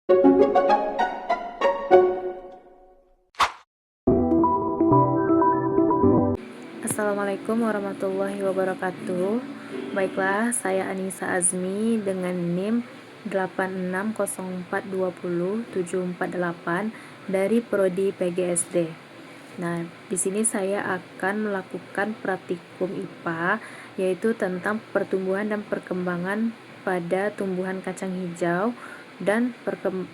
Assalamualaikum warahmatullahi wabarakatuh. Baiklah, saya Anissa Azmi dengan NIM 860420748 dari Prodi PGSD. Nah, di sini saya akan melakukan praktikum IPA, yaitu tentang pertumbuhan dan perkembangan pada tumbuhan kacang hijau dan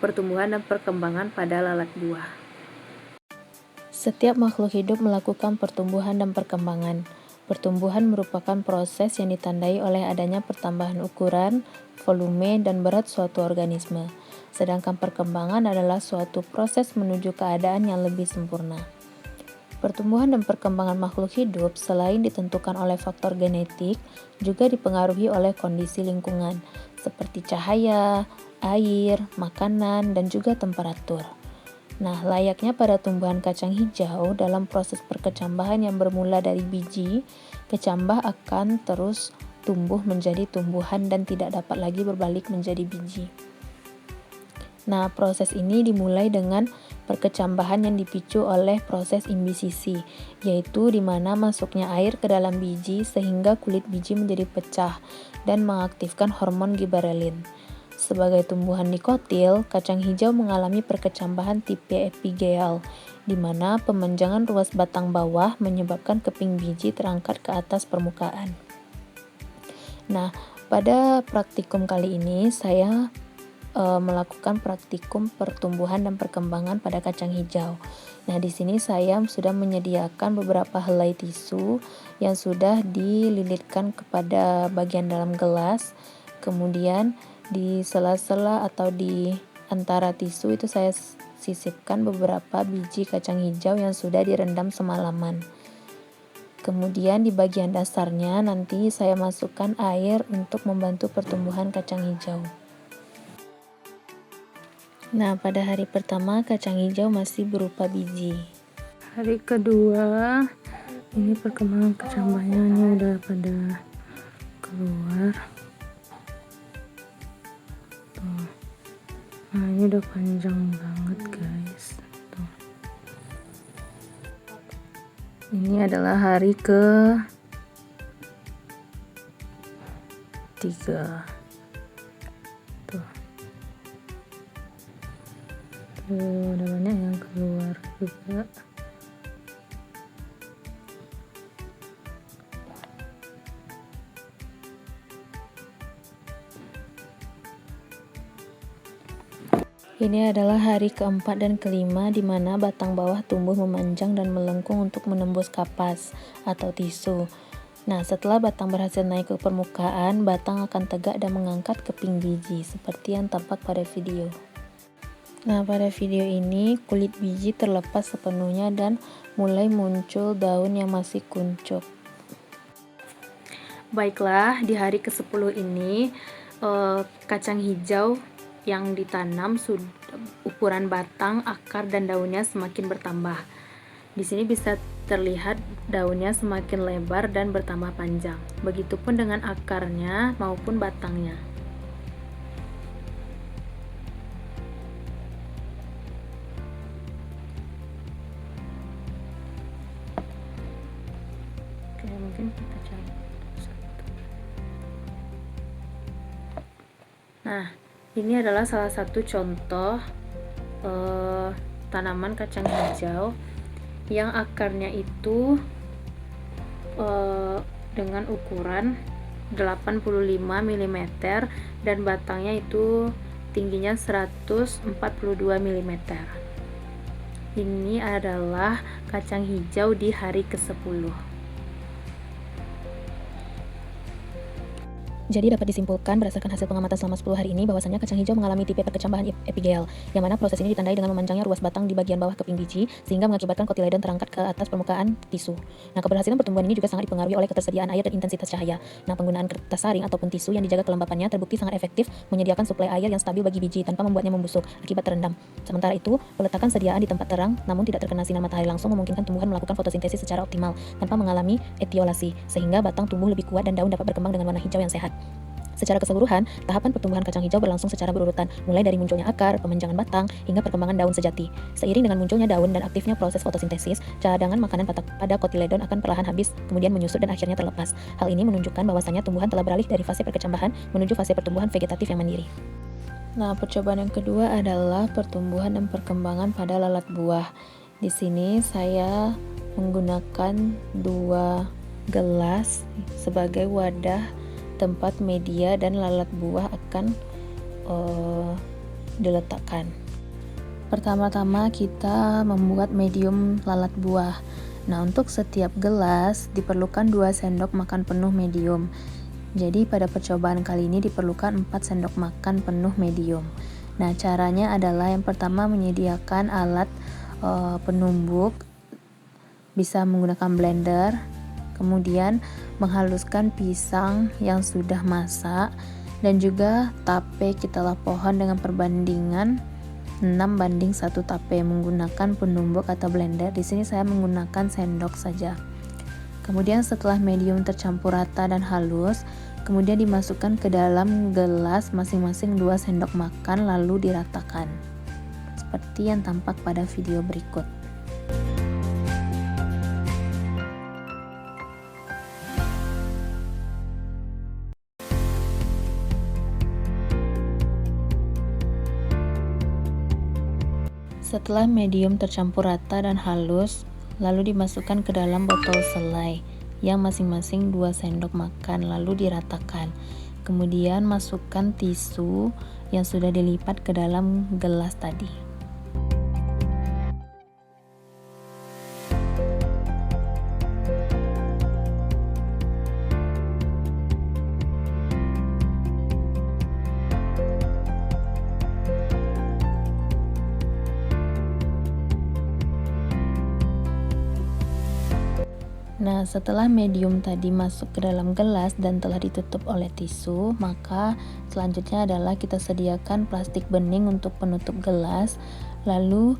pertumbuhan dan perkembangan pada lalat buah. Setiap makhluk hidup melakukan pertumbuhan dan perkembangan. Pertumbuhan merupakan proses yang ditandai oleh adanya pertambahan ukuran, volume, dan berat suatu organisme. Sedangkan perkembangan adalah suatu proses menuju keadaan yang lebih sempurna. Pertumbuhan dan perkembangan makhluk hidup selain ditentukan oleh faktor genetik, juga dipengaruhi oleh kondisi lingkungan, seperti cahaya, air, makanan, dan juga temperatur. Nah, layaknya pada tumbuhan kacang hijau, dalam proses perkecambahan yang bermula dari biji, kecambah akan terus tumbuh menjadi tumbuhan dan tidak dapat lagi berbalik menjadi biji. Nah, proses ini dimulai dengan perkecambahan yang dipicu oleh proses imbisisi, yaitu di mana masuknya air ke dalam biji sehingga kulit biji menjadi pecah dan mengaktifkan hormon giberelin. Sebagai tumbuhan dikotil, kacang hijau mengalami perkecambahan tipe epigeial, di mana pemanjangan ruas batang bawah menyebabkan keping biji terangkat ke atas permukaan. Nah, pada praktikum kali ini saya melakukan praktikum pertumbuhan dan perkembangan pada kacang hijau. Nah, di sini saya sudah menyediakan beberapa helai tisu yang sudah dililitkan kepada bagian dalam gelas. Kemudian di sela-sela atau di antara tisu itu saya sisipkan beberapa biji kacang hijau yang sudah direndam semalaman. Kemudian di bagian dasarnya nanti saya masukkan air untuk membantu pertumbuhan kacang hijau. Nah, pada hari pertama kacang hijau masih berupa biji. Hari kedua, ini perkembangan kecambahnya ini udah pada keluar. Tuh. Nah, ini udah panjang banget, guys. Tuh. Ini adalah hari ke 3. Tuh. Ada banyak yang keluar juga. Ini adalah hari keempat dan kelima di mana batang bawah tumbuh memanjang dan melengkung untuk menembus kapas atau tisu. Nah, setelah batang berhasil naik ke permukaan, batang akan tegak dan mengangkat keping biji seperti yang tampak pada video. Nah, pada video ini kulit biji terlepas sepenuhnya dan mulai muncul daun yang masih kuncup. Baiklah, di hari ke-10 ini kacang hijau yang ditanam ukuran batang, akar, dan daunnya semakin bertambah. Di sini bisa terlihat daunnya semakin lebar dan bertambah panjang. Begitupun dengan akarnya maupun batangnya. Oke, mungkin kita cari satu. Nah, ini adalah salah satu contoh tanaman kacang hijau yang akarnya itu dengan ukuran 85 mm dan batangnya itu tingginya 142 mm. Ini adalah kacang hijau di hari ke-10. Jadi dapat disimpulkan berdasarkan hasil pengamatan selama 10 hari ini bahwasannya kacang hijau mengalami tipe perkecambahan epigeial, yang mana proses ini ditandai dengan memanjangnya ruas batang di bagian bawah keping biji sehingga mengakibatkan kotiledon terangkat ke atas permukaan tisu. Nah, keberhasilan pertumbuhan ini juga sangat dipengaruhi oleh ketersediaan air dan intensitas cahaya. Nah, penggunaan kertas saring ataupun tisu yang dijaga kelembapannya terbukti sangat efektif menyediakan suplai air yang stabil bagi biji tanpa membuatnya membusuk akibat terendam. Sementara itu, peletakan sediaan di tempat terang namun tidak terkena sinar matahari langsung memungkinkan tumbuhan melakukan fotosintesis secara optimal tanpa mengalami etiolasi sehingga batang tumbuh lebih kuat dan daun dapat berkembang dengan warna hijau yang sehat. Secara keseluruhan, tahapan pertumbuhan kacang hijau berlangsung secara berurutan, mulai dari munculnya akar, pemanjangan batang, hingga perkembangan daun sejati. Seiring dengan munculnya daun dan aktifnya proses fotosintesis, cadangan makanan pada kotiledon akan perlahan habis, kemudian menyusut dan akhirnya terlepas. Hal ini menunjukkan bahwasannya tumbuhan telah beralih dari fase perkecambahan menuju fase pertumbuhan vegetatif yang mandiri. Nah, percobaan yang kedua adalah pertumbuhan dan perkembangan pada lalat buah. Di sini saya menggunakan 2 gelas sebagai wadah tempat media dan lalat buah akan diletakkan. Pertama-tama kita membuat medium lalat buah. Nah, untuk setiap gelas diperlukan 2 sendok makan penuh medium. Jadi pada percobaan kali ini diperlukan 4 sendok makan penuh medium. Nah, caranya adalah yang pertama menyediakan alat penumbuk, bisa menggunakan blender, kemudian menghaluskan pisang yang sudah masak, dan juga tape kitalah pohon dengan perbandingan 6:1 tape menggunakan penumbuk atau blender. Di sini saya menggunakan sendok saja. Kemudian setelah medium tercampur rata dan halus, kemudian dimasukkan ke dalam gelas masing-masing 2 sendok makan lalu diratakan. Seperti yang tampak pada video berikut. Setelah medium tercampur rata dan halus, lalu dimasukkan ke dalam botol selai yang masing-masing 2 sendok makan lalu diratakan. Kemudian masukkan tisu yang sudah dilipat ke dalam gelas tadi. Nah, setelah medium tadi masuk ke dalam gelas dan telah ditutup oleh tisu, maka selanjutnya adalah kita sediakan plastik bening untuk penutup gelas, lalu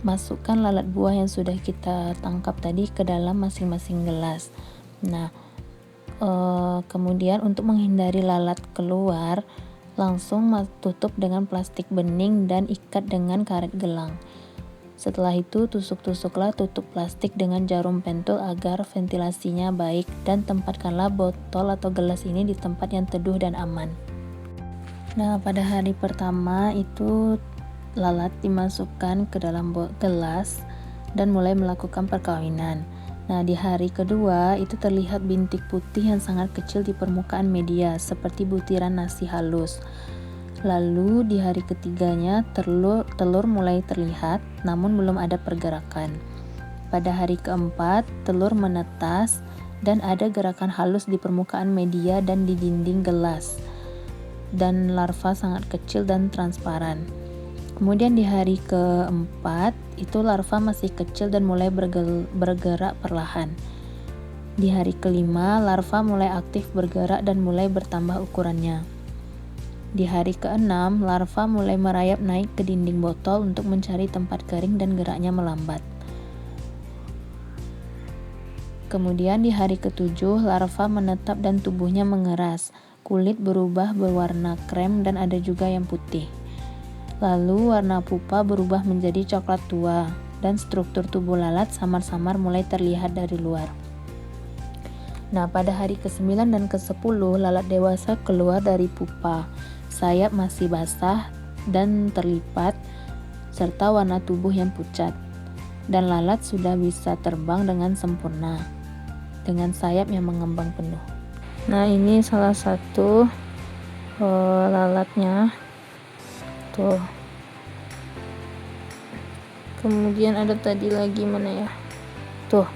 masukkan lalat buah yang sudah kita tangkap tadi ke dalam masing-masing gelas. Nah, kemudian untuk menghindari lalat keluar, langsung tutup dengan plastik bening dan ikat dengan karet gelang. Setelah itu tusuk-tusuklah tutup plastik dengan jarum pentul agar ventilasinya baik, dan tempatkanlah botol atau gelas ini di tempat yang teduh dan aman. Nah, pada hari pertama itu lalat dimasukkan ke dalam gelas dan mulai melakukan perkawinan. Nah, di hari kedua itu terlihat bintik putih yang sangat kecil di permukaan media seperti butiran nasi halus. Lalu di hari ketiganya telur mulai terlihat, namun belum ada pergerakan. Pada hari keempat, telur menetas dan ada gerakan halus di permukaan media dan di dinding gelas. Dan larva sangat kecil dan transparan. Kemudian di hari keempat, itu larva masih kecil dan mulai bergerak perlahan. Di hari kelima, larva mulai aktif bergerak dan mulai bertambah ukurannya. Di hari ke-6, larva mulai merayap naik ke dinding botol untuk mencari tempat kering dan geraknya melambat. Kemudian di hari ke-7, larva menetap dan tubuhnya mengeras. Kulit berubah berwarna krem dan ada juga yang putih. Lalu warna pupa berubah menjadi coklat tua dan struktur tubuh lalat samar-samar mulai terlihat dari luar. Nah, pada hari ke-9 dan ke-10, lalat dewasa keluar dari pupa. Sayap masih basah dan terlipat, serta warna tubuh yang pucat. Dan lalat sudah bisa terbang dengan sempurna, dengan sayap yang mengembang penuh. Nah, ini salah satu lalatnya. Tuh. Kemudian ada tadi lagi mana ya? Tuh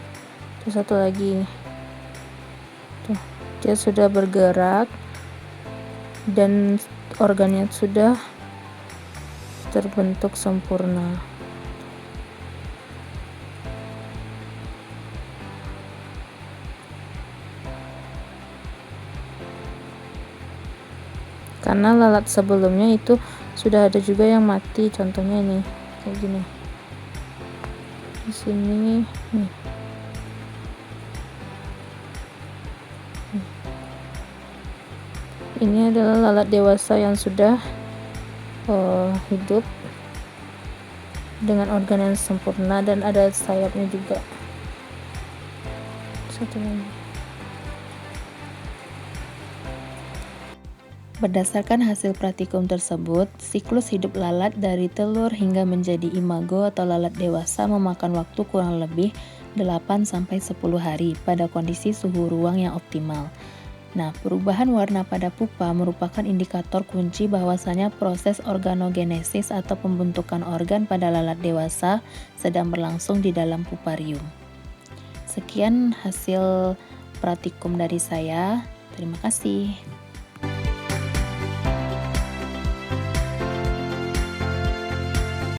satu lagi. Tuh, dia sudah bergerak dan organnya sudah terbentuk sempurna. Karena lalat sebelumnya itu sudah ada juga yang mati, contohnya ini kayak gini. Di sini nih. Ini adalah lalat dewasa yang sudah hidup dengan organ yang sempurna dan ada sayapnya juga. Satu lagi. Berdasarkan hasil praktikum tersebut, siklus hidup lalat dari telur hingga menjadi imago atau lalat dewasa memakan waktu kurang lebih 8-10 hari pada kondisi suhu ruang yang optimal. Nah, perubahan warna pada pupa merupakan indikator kunci bahwasanya proses organogenesis atau pembentukan organ pada lalat dewasa sedang berlangsung di dalam puparium. Sekian hasil praktikum dari saya. Terima kasih.